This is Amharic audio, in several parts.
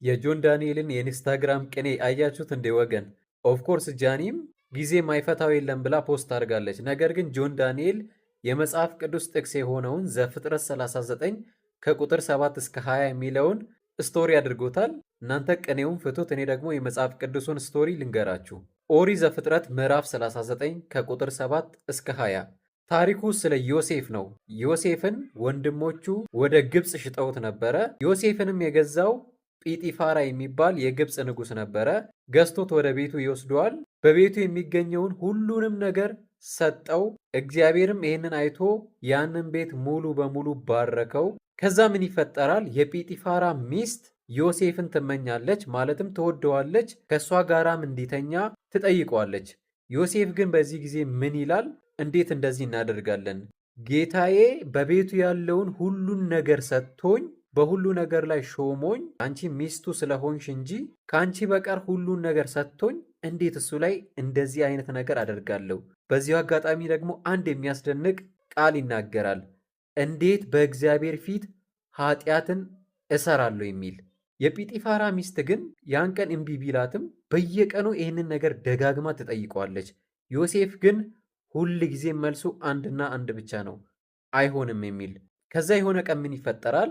የጆን ዳንኤልን የኢንስታግራም ቅኔ አያችሁት እንዴ ወገን? ኦፍኮርስ ጃኒም ጊዜ ማይፈታው የለም ብላ ፖስት አድርጋለች። ነገር ግን ጆን ዳንኤል የመጽሐፍ ቅዱስ ጥቅስ የሆነውን ዘፍጥረት 39 ከቁጥር 7 እስከ 20 የሚለውን ስቶሪ አድርጎታል። እናንተ ቅኔውን ፍቱት፣ እኔ ደግሞ የመጽሐፍ ቅዱሱን ስቶሪ ልንገራችሁ። ኦሪት ዘፍጥረት ምዕራፍ 39 ከቁጥር 7 እስከ 20 ታሪኩ ስለ ዮሴፍ ነው። ዮሴፍን ወንድሞቹ ወደ ግብፅ ሽጠውት ነበረ። ዮሴፍንም የገዛው ጲጢፋራ የሚባል የግብፅ ንጉሥ ነበረ። ገዝቶት ወደ ቤቱ ይወስደዋል። በቤቱ የሚገኘውን ሁሉንም ነገር ሰጠው። እግዚአብሔርም ይህንን አይቶ ያንን ቤት ሙሉ በሙሉ ባረከው። ከዛ ምን ይፈጠራል? የጲጢፋራ ሚስት ዮሴፍን ትመኛለች፣ ማለትም ትወደዋለች። ከእሷ ጋራም እንዲተኛ ትጠይቀዋለች። ዮሴፍ ግን በዚህ ጊዜ ምን ይላል? እንዴት እንደዚህ እናደርጋለን? ጌታዬ በቤቱ ያለውን ሁሉን ነገር ሰጥቶኝ በሁሉ ነገር ላይ ሾሞኝ አንቺ ሚስቱ ስለሆንሽ እንጂ ከአንቺ በቀር ሁሉን ነገር ሰጥቶኝ እንዴት እሱ ላይ እንደዚህ አይነት ነገር አደርጋለሁ? በዚሁ አጋጣሚ ደግሞ አንድ የሚያስደንቅ ቃል ይናገራል። እንዴት በእግዚአብሔር ፊት ኃጢአትን እሰራለሁ የሚል። የጲጢፋራ ሚስት ግን ያን ቀን እምቢ ቢላትም በየቀኑ ይህንን ነገር ደጋግማ ትጠይቀዋለች። ዮሴፍ ግን ሁል ጊዜ መልሱ አንድና አንድ ብቻ ነው፣ አይሆንም የሚል። ከዛ የሆነ ቀን ምን ይፈጠራል?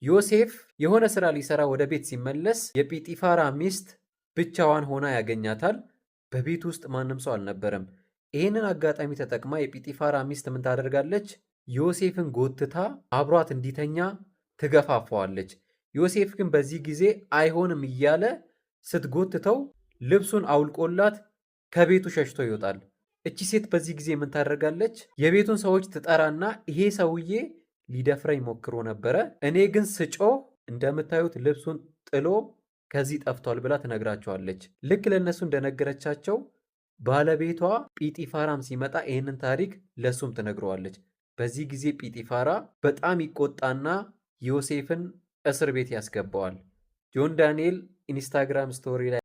ዮሴፍ የሆነ ስራ ሊሰራ ወደ ቤት ሲመለስ የጲጢፋራ ሚስት ብቻዋን ሆና ያገኛታል። በቤት ውስጥ ማንም ሰው አልነበረም። ይህንን አጋጣሚ ተጠቅማ የጲጢፋራ ሚስት ምን ታደርጋለች? ዮሴፍን ጎትታ አብሯት እንዲተኛ ትገፋፈዋለች። ዮሴፍ ግን በዚህ ጊዜ አይሆንም እያለ ስትጎትተው ልብሱን አውልቆላት ከቤቱ ሸሽቶ ይወጣል። እቺ ሴት በዚህ ጊዜ ምን ታደርጋለች? የቤቱን ሰዎች ትጠራና ይሄ ሰውዬ ሊደፍረኝ ሞክሮ ነበረ፣ እኔ ግን ስጮህ እንደምታዩት ልብሱን ጥሎ ከዚህ ጠፍቷል ብላ ትነግራቸዋለች። ልክ ለእነሱ እንደነገረቻቸው ባለቤቷ ጲጢፋራም ሲመጣ ይህንን ታሪክ ለእሱም ትነግረዋለች። በዚህ ጊዜ ጲጢፋራ በጣም ይቆጣና ዮሴፍን እስር ቤት ያስገባዋል። ጆን ዳንኤል ኢንስታግራም ስቶሪ ላይ